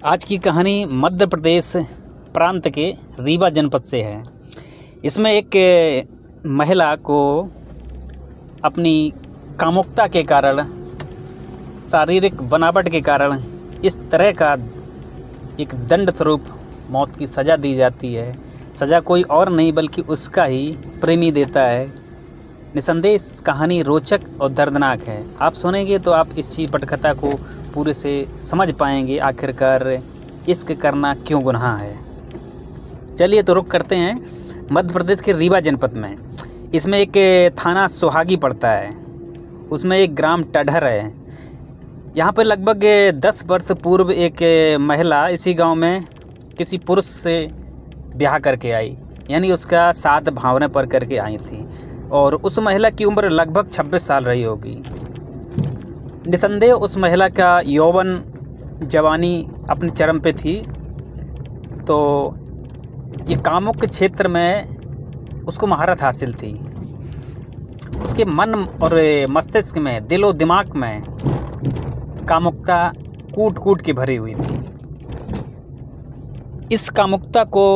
आज की कहानी मध्य प्रदेश प्रांत के रीवा जनपद से है। इसमें एक महिला को अपनी कामुकता के कारण, शारीरिक बनावट के कारण इस तरह का एक दंड स्वरूप मौत की सज़ा दी जाती है। सज़ा कोई और नहीं बल्कि उसका ही प्रेमी देता है। निसंदेह इस कहानी रोचक और दर्दनाक है। आप सुनेंगे तो आप इस चीज़ पटकथा को पूरे से समझ पाएंगे, आखिरकार इश्क करना क्यों गुनाह है। चलिए तो रुक करते हैं मध्य प्रदेश के रीवा जनपद में। इसमें एक थाना सुहागी पड़ता है, उसमें एक ग्राम टडहर है। यहाँ पर लगभग 10 वर्ष पूर्व एक महिला इसी गांव में किसी पुरुष से ब्याह करके आई, यानी उसका साथ भावना पर करके आई थी और उस महिला की उम्र लगभग 26 साल रही होगी। निसंदेह उस महिला का यौवन जवानी अपने चरम पे थी। तो ये कामुक के क्षेत्र में उसको महारत हासिल थी। उसके मन और मस्तिष्क में, दिलो दिमाग में कामुकता कूट कूट के भरी हुई थी। इस कामुकता को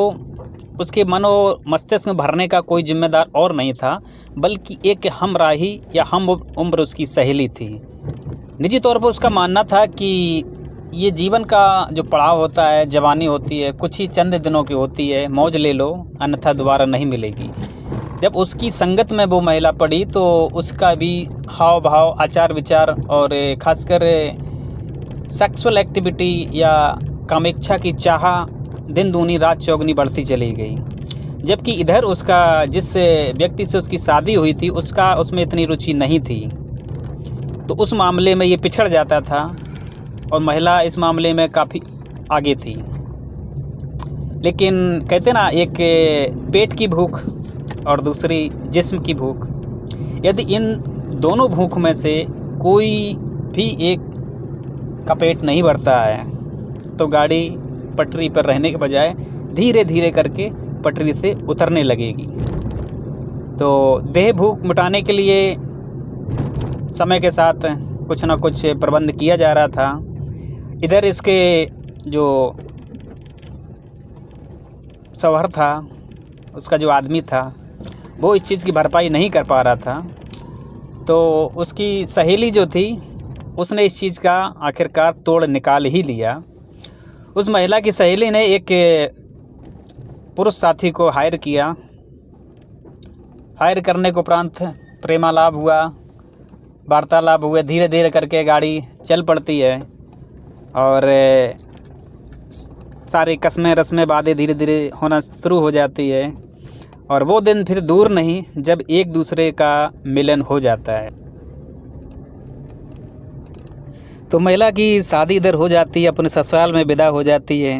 उसके मन और मस्तिष्क में भरने का कोई जिम्मेदार और नहीं था, बल्कि एक हमराही या हम उम्र उसकी सहेली थी। निजी तौर पर उसका मानना था कि ये जीवन का जो पड़ाव होता है, जवानी होती है, कुछ ही चंद दिनों की होती है, मौज ले लो अन्यथा दोबारा नहीं मिलेगी। जब उसकी संगत में वो महिला पड़ी तो उसका भी हाव भाव, आचार विचार और ख़ासकर सेक्सुअल एक्टिविटी या कामेच्छा की चाह दिन दूनी रात चौगनी बढ़ती चली गई। जबकि इधर उसका जिस व्यक्ति से उसकी शादी हुई थी उसका उसमें इतनी रुचि नहीं थी। तो उस मामले में ये पिछड़ जाता था और महिला इस मामले में काफ़ी आगे थी। लेकिन कहते ना, एक पेट की भूख और दूसरी जिस्म की भूख, यदि इन दोनों भूख में से कोई भी एक का पेट नहीं भरता है तो गाड़ी पटरी पर रहने के बजाय धीरे धीरे करके पटरी से उतरने लगेगी। तो देह भूख मिटाने के लिए समय के साथ कुछ ना कुछ प्रबंध किया जा रहा था। इधर इसके जो शौहर था, उसका जो आदमी था, वो इस चीज़ की भरपाई नहीं कर पा रहा था। तो उसकी सहेली जो थी उसने इस चीज़ का आखिरकार तोड़ निकाल ही लिया। उस महिला की सहेली ने एक पुरुष साथी को हायर किया। हायर करने के उपरांत प्रेमालाप हुआ, वार्तालाप हुए, धीरे धीरे करके गाड़ी चल पड़ती है और सारी कस्में रस्में बातें धीरे धीरे होना शुरू हो जाती है। और वो दिन फिर दूर नहीं जब एक दूसरे का मिलन हो जाता है। तो महिला की शादी इधर हो जाती है, अपने ससुराल में विदा हो जाती है।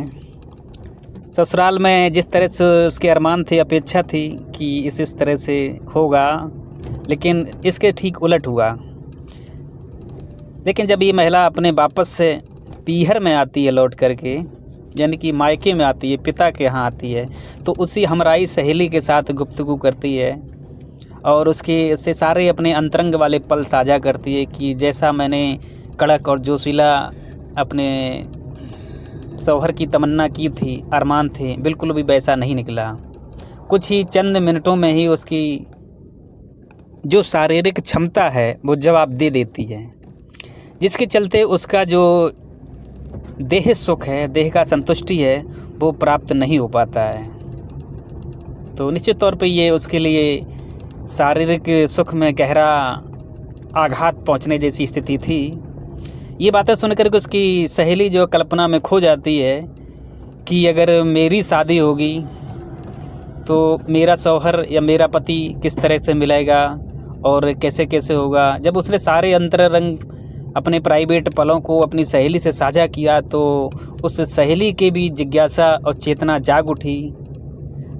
ससुराल में जिस तरह से उसके अरमान थे, अपेक्षा थी कि इस तरह से होगा, लेकिन इसके ठीक उलट हुआ। लेकिन जब ये महिला अपने वापस से पीहर में आती है लौट करके, यानी कि मायके में आती है, पिता के यहाँ आती है, तो उसी हमराई सहेली के साथ गुफ्तगू करती है और उससे सारे अपने अंतरंग वाले पल साझा करती है कि जैसा मैंने कड़क और जोशीला अपने शौहर की तमन्ना की थी, अरमान थे, बिल्कुल भी वैसा नहीं निकला। कुछ ही चंद मिनटों में ही उसकी जो शारीरिक क्षमता है वो जवाब दे देती है, जिसके चलते उसका जो देह सुख है, देह का संतुष्टि है, वो प्राप्त नहीं हो पाता है। तो निश्चित तौर पे ये उसके लिए शारीरिक सुख में गहरा आघात पहुंचने जैसी स्थिति थी। ये बातें सुनकर के उसकी सहेली जो कल्पना में खो जाती है कि अगर मेरी शादी होगी तो मेरा शौहर या मेरा पति किस तरह से मिलेगा और कैसे कैसे होगा। जब उसने सारे अंतरंग अपने प्राइवेट पलों को अपनी सहेली से साझा किया तो उस सहेली के भी जिज्ञासा और चेतना जाग उठी।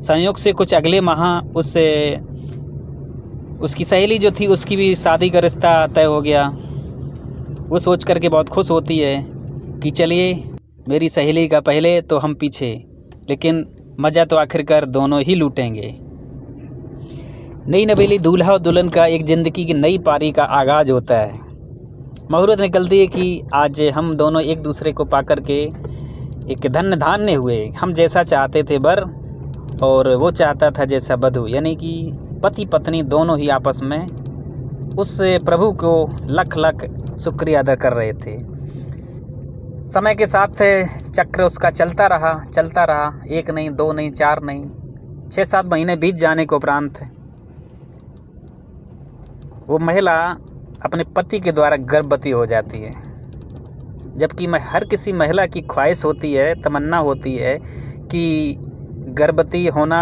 संयोग से कुछ अगले माह उसकी सहेली जो थी उसकी भी शादी का रिश्ता तय हो गया। वो सोच करके बहुत खुश होती है कि चलिए मेरी सहेली का पहले तो हम पीछे, लेकिन मज़ा तो आखिरकार दोनों ही लूटेंगे। नई नवेली दूल्हा और दुल्हन का एक ज़िंदगी की नई पारी का आगाज़ होता है। मुहूर्त निकलती है कि आज हम दोनों एक दूसरे को पाकर के एक धन्य धान्य हुए, हम जैसा चाहते थे वर और वो चाहता था जैसा वधू। यानी कि पति पत्नी दोनों ही आपस में उस प्रभु को लख लख शुक्रिया अदा कर रहे थे। समय के साथ चक्र उसका चलता रहा, 1 नहीं, 2 नहीं, 4 नहीं, 6-7 महीने बीत जाने के उपरांत वो महिला अपने पति के द्वारा गर्भवती हो जाती है। जबकि हर किसी महिला की ख्वाहिश होती है, तमन्ना होती है कि गर्भवती होना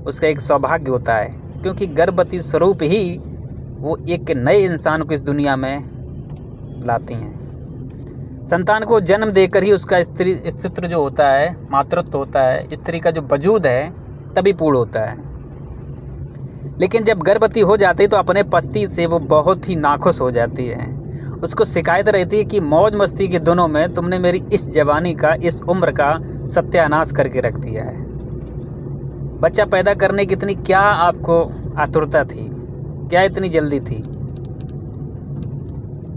उसका एक सौभाग्य होता है, क्योंकि गर्भवती स्वरूप ही वो एक नए इंसान को इस दुनिया में लाती हैं। संतान को जन्म देकर ही उसका स्त्रीत्व जो होता है, मातृत्व होता है, स्त्री का जो वजूद है तभी पूर्ण होता है। लेकिन जब गर्भवती हो जाती है तो अपने पति से वो बहुत ही नाखुश हो जाती है। उसको शिकायत रहती है कि मौज मस्ती के दिनों में तुमने मेरी इस जवानी का, इस उम्र का सत्यानाश करके रख दिया है। बच्चा पैदा करने की इतनी क्या आपको आतुरता थी, क्या इतनी जल्दी थी?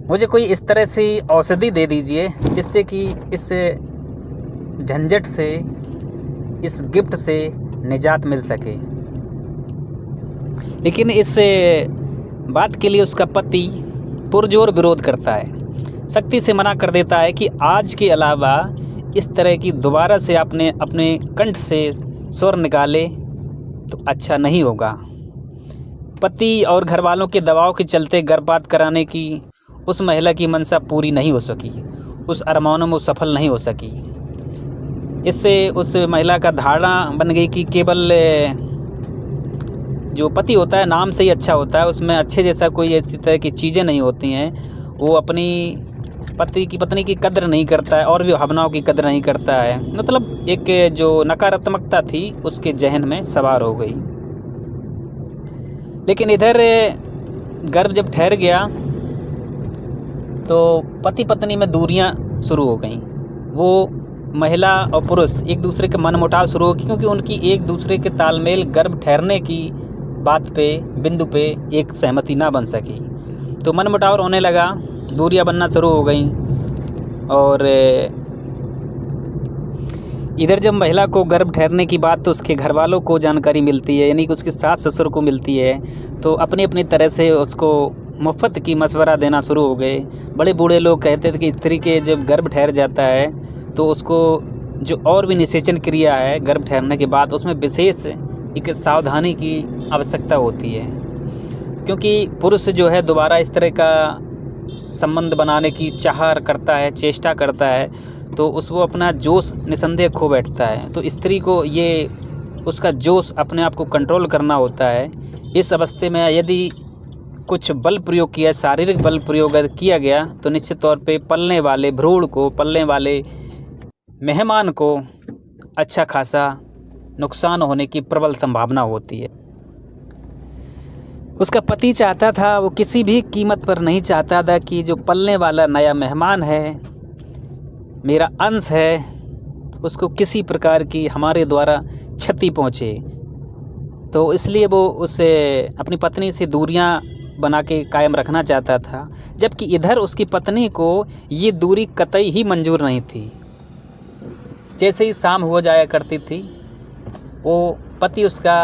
मुझे कोई इस तरह से औषधि दे दीजिए जिससे कि इस झंझट से, इस गिफ्ट से निजात मिल सके। लेकिन इस बात के लिए उसका पति पुरजोर विरोध करता है, सख्ती से मना कर देता है कि आज के अलावा इस तरह की दोबारा से आपने अपने कंठ से स्वर निकाले तो अच्छा नहीं होगा। पति और घर वालों के दबाव के चलते गर्भपात कराने की उस महिला की मंशा पूरी नहीं हो सकी, उस अरमानों में सफल नहीं हो सकी। इससे उस महिला का धारणा बन गई कि केवल जो पति होता है नाम से ही अच्छा होता है, उसमें अच्छे जैसा कोई इस तरह की चीज़ें नहीं होती हैं। वो अपनी पत्नी की कद्र नहीं करता है और भी भावनाओं की कद्र नहीं करता है। मतलब एक जो नकारात्मकता थी उसके जहन में सवार हो गई। लेकिन इधर गर्भ जब ठहर गया तो पति पत्नी में दूरियां शुरू हो गईं। वो महिला और पुरुष एक दूसरे के मनमुटाव शुरू हो गए, क्योंकि उनकी एक दूसरे के तालमेल गर्भ ठहरने की बात पे, बिंदु पे एक सहमति ना बन सकी। तो मनमुटाव होने लगा, दूरियां बनना शुरू हो गई। और इधर जब महिला को गर्भ ठहरने की बात तो उसके घर वालों को जानकारी मिलती है, यानी कि उसके सास ससुर को मिलती है, तो अपनी अपनी तरह से उसको मुफ्त की मशवरा देना शुरू हो गए। बड़े बूढ़े लोग कहते थे कि स्त्री के जब गर्भ ठहर जाता है तो उसको जो और भी निषेचन क्रिया है गर्भ ठहरने के बाद, उसमें विशेष एक सावधानी की आवश्यकता होती है, क्योंकि पुरुष जो है दोबारा इस तरह का संबंध बनाने की चाह करता है, चेष्टा करता है, तो वो अपना जोश निसंदेह खो बैठता है। तो स्त्री को ये उसका जोश अपने आप को कंट्रोल करना होता है। इस अवस्थे में यदि कुछ बल प्रयोग किया, शारीरिक बल प्रयोग किया गया, तो निश्चित तौर पे पलने वाले भ्रूण को, पलने वाले मेहमान को अच्छा खासा नुकसान होने की प्रबल संभावना होती है। उसका पति चाहता था, वो किसी भी कीमत पर नहीं चाहता था कि जो पलने वाला नया मेहमान है, मेरा अंश है, उसको किसी प्रकार की हमारे द्वारा क्षति पहुँचे। तो इसलिए वो उसे अपनी पत्नी से दूरियां बना के कायम रखना चाहता था, जबकि इधर उसकी पत्नी को ये दूरी कतई ही मंजूर नहीं थी। जैसे ही शाम हो जाया करती थी, वो पति उसका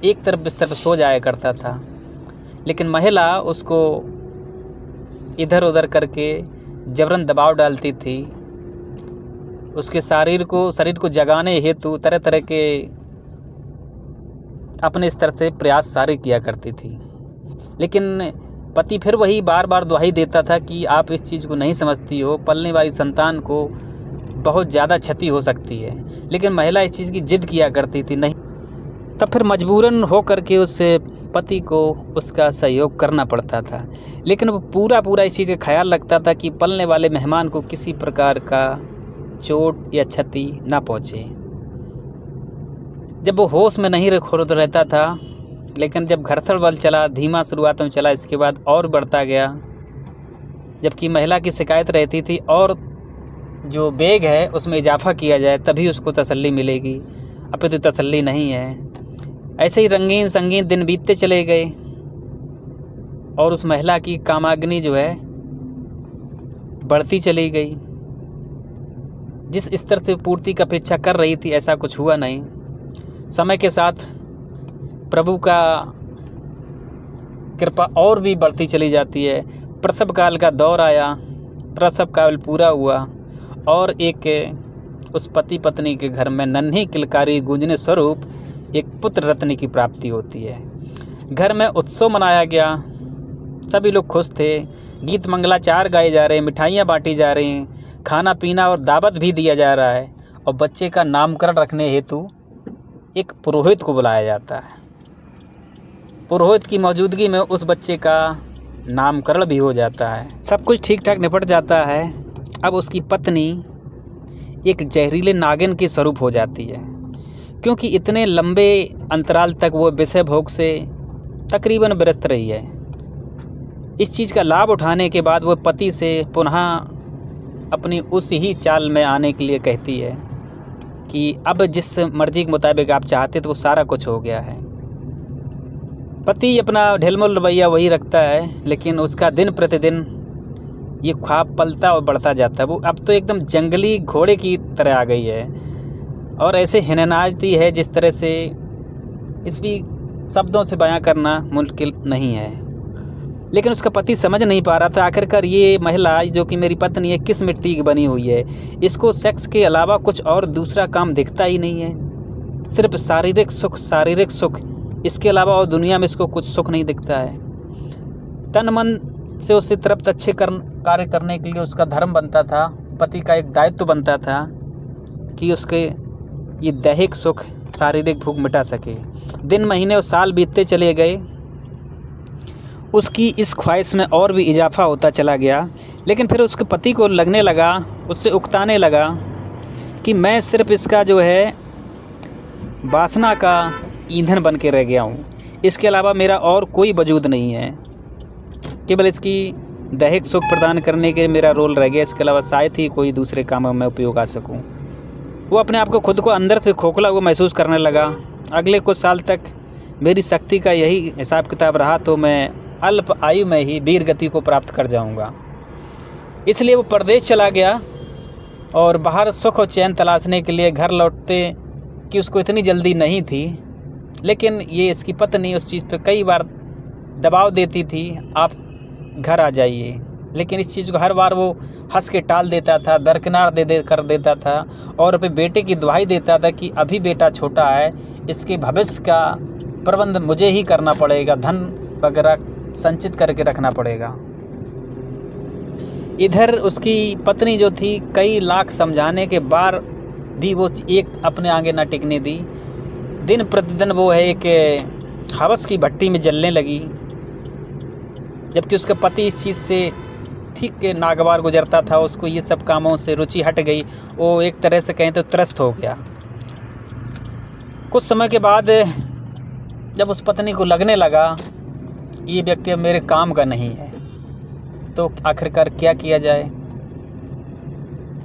एक तरफ बिस्तर पर सो जाया करता था, लेकिन महिला उसको इधर उधर करके जबरन दबाव डालती थी। उसके शरीर को जगाने हेतु तरह तरह के अपने स्तर से प्रयास सारे किया करती थी। लेकिन पति फिर वही बार बार दुहाई देता था कि आप इस चीज़ को नहीं समझती हो, पलने वाली संतान को बहुत ज़्यादा क्षति हो सकती है। लेकिन महिला इस चीज़ की जिद किया करती थी नहीं। तब फिर मजबूरन हो करके उस पति को उसका सहयोग करना पड़ता था। लेकिन वो पूरा इस चीज़ का ख्याल रखता था कि पलने वाले मेहमान को किसी प्रकार का चोट या क्षति ना पहुँचे। जब वो होश में नहीं रहता था, लेकिन जब घर्षण बल चला, धीमा शुरुआत में चला, इसके बाद और बढ़ता गया। जबकि महिला की शिकायत रहती थी और जो वेग है उसमें इजाफा किया जाए तभी उसको तसल्ली मिलेगी, अब तो तसल्ली नहीं है। ऐसे ही रंगीन संगीन दिन बीतते चले गए और उस महिला की कामाग्नि जो है बढ़ती चली गई। जिस स्तर से पूर्ति की अपेक्षा कर रही थी ऐसा कुछ हुआ नहीं। समय के साथ प्रभु का कृपा और भी बढ़ती चली जाती है। प्रसव काल का दौर आया, प्रसव काल पूरा हुआ और एक उस पति पत्नी के घर में नन्ही किलकारी गूंजने स्वरूप एक पुत्र रत्न की प्राप्ति होती है। घर में उत्सव मनाया गया, सभी लोग खुश थे, गीत मंगलाचार गाए जा रहे हैं, मिठाइयाँ बांटी जा रही हैं, खाना पीना और दावत भी दिया जा रहा है और बच्चे का नामकरण रखने हेतु एक पुरोहित को बुलाया जाता है। पुरोहित की मौजूदगी में उस बच्चे का नामकरण भी हो जाता है। सब कुछ ठीक ठाक निपट जाता है। अब उसकी पत्नी एक जहरीले नागिन के स्वरूप हो जाती है, क्योंकि इतने लंबे अंतराल तक वो विषय भोग से तकरीबन व्यस्त रही है। इस चीज़ का लाभ उठाने के बाद वो पति से पुनः अपनी उस ही चाल में आने के लिए कहती है कि अब जिस मर्जी के मुताबिक आप चाहते तो वो सारा कुछ हो गया है। पति अपना ढिलमुल रवैया वही रखता है, लेकिन उसका दिन प्रतिदिन ये ख्वाब पलता और बढ़ता जाता है। वो अब तो एकदम जंगली घोड़े की तरह आ गई है और ऐसे हिननाती है जिस तरह से इसकी शब्दों से बयां करना मुमकिन नहीं है। लेकिन उसका पति समझ नहीं पा रहा था आखिरकार ये महिला जो कि मेरी पत्नी है किस मिट्टी की बनी हुई है। इसको सेक्स के अलावा कुछ और दूसरा काम दिखता ही नहीं है, सिर्फ शारीरिक सुख, इसके अलावा और दुनिया में इसको कुछ सुख नहीं दिखता है। तन मन से उससे तृप्त अच्छे कार्य करने के लिए उसका धर्म बनता था, पति का एक दायित्व बनता था कि उसके ये दैहिक सुख, शारीरिक भूख मिटा सके। दिन महीने और साल बीतते चले गए, उसकी इस ख्वाहिश में और भी इजाफा होता चला गया। लेकिन फिर उसके पति को लगने लगा, उससे उकताने लगा कि मैं सिर्फ इसका जो है वासना का ईंधन बन के रह गया हूँ, इसके अलावा मेरा और कोई वजूद नहीं है। केवल इसकी दैहिक सुख प्रदान करने के मेरा रोल रह गया, इसके अलावा शायद ही कोई दूसरे कामों में उपयोग आ सकूँ। वो अपने आप को खुद को अंदर से खोखला हुआ महसूस करने लगा। अगले कुछ साल तक मेरी शक्ति का यही हिसाब किताब रहा तो मैं अल्प आयु में ही वीर गति को प्राप्त कर जाऊंगा। इसलिए वो परदेश चला गया और बाहर सुख और चैन तलाशने के लिए घर लौटते कि उसको इतनी जल्दी नहीं थी। लेकिन ये इसकी पत्नी उस चीज़ पे कई बार दबाव देती थी, आप घर आ जाइए। लेकिन इस चीज़ को हर बार वो हंस के टाल देता था, दरकिनार कर देता था और अपने बेटे की दुहाई देता था कि अभी बेटा छोटा है, इसके भविष्य का प्रबंध मुझे ही करना पड़ेगा, धन वगैरह संचित करके रखना पड़ेगा। इधर उसकी पत्नी जो थी कई लाख समझाने के बाद भी वो एक अपने आगे ना टिकने दी। दिन प्रतिदिन वो है एक हवस की भट्टी में जलने लगी, जबकि उसका पति इस चीज़ से ठीक के नागवार गुजरता था। उसको ये सब कामों से रुचि हट गई, वो एक तरह से कहें तो त्रस्त हो गया। कुछ समय के बाद जब उस पत्नी को लगने लगा ये व्यक्ति अब मेरे काम का नहीं है, तो आखिरकार क्या किया जाए।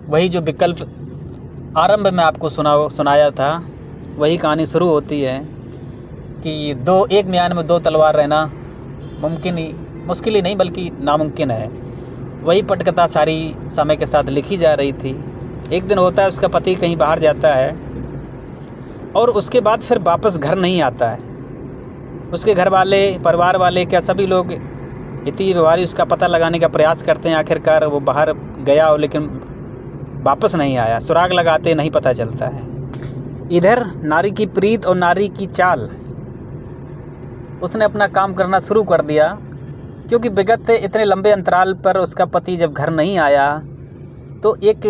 वही जो विकल्प आरंभ में आपको सुनाया था, वही कहानी शुरू होती है कि एक म्यान में दो तलवार रहना मुश्किल ही नहीं बल्कि नामुमकिन है। वही पटकथा सारी समय के साथ लिखी जा रही थी। एक दिन होता है उसका पति कहीं बाहर जाता है और उसके बाद फिर वापस घर नहीं आता है। उसके घर वाले, परिवार वाले, क्या सभी लोग इतनी व्यवहारी उसका पता लगाने का प्रयास करते हैं। आखिरकार वो बाहर गया हो लेकिन वापस नहीं आया, सुराग लगाते नहीं पता चलता है। इधर नारी की प्रीत और नारी की चाल, उसने अपना काम करना शुरू कर दिया, क्योंकि विगत इतने लंबे अंतराल पर उसका पति जब घर नहीं आया तो एक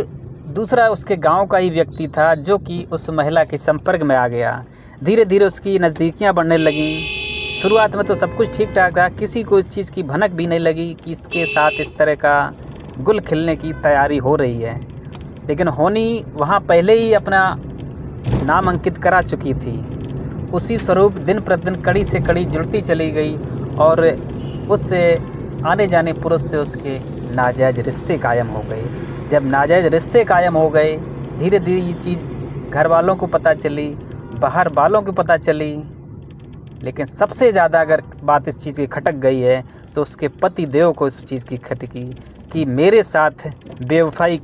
दूसरा उसके गांव का ही व्यक्ति था जो कि उस महिला के संपर्क में आ गया। धीरे धीरे उसकी नज़दीकियां बढ़ने लगीं। शुरुआत में तो सब कुछ ठीक ठाक रहा, किसी को इस चीज़ की भनक भी नहीं लगी कि इसके साथ इस तरह का गुल खिलने की तैयारी हो रही है। लेकिन होनी वहाँ पहले ही अपना नाम अंकित करा चुकी थी। उसी स्वरूप दिन प्रतिदिन कड़ी से कड़ी जुड़ती चली गई और उससे आने जाने पुरुष से उसके नाजायज़ रिश्ते कायम हो गए। जब नाजायज़ रिश्ते कायम हो गए, धीरे धीरे ये चीज़ घर वालों को पता चली, बाहर वालों को पता चली। लेकिन सबसे ज़्यादा अगर बात इस चीज़ की खटक गई है तो उसके पति देव को इस चीज़ की खटकी कि मेरे साथ बेवफाई की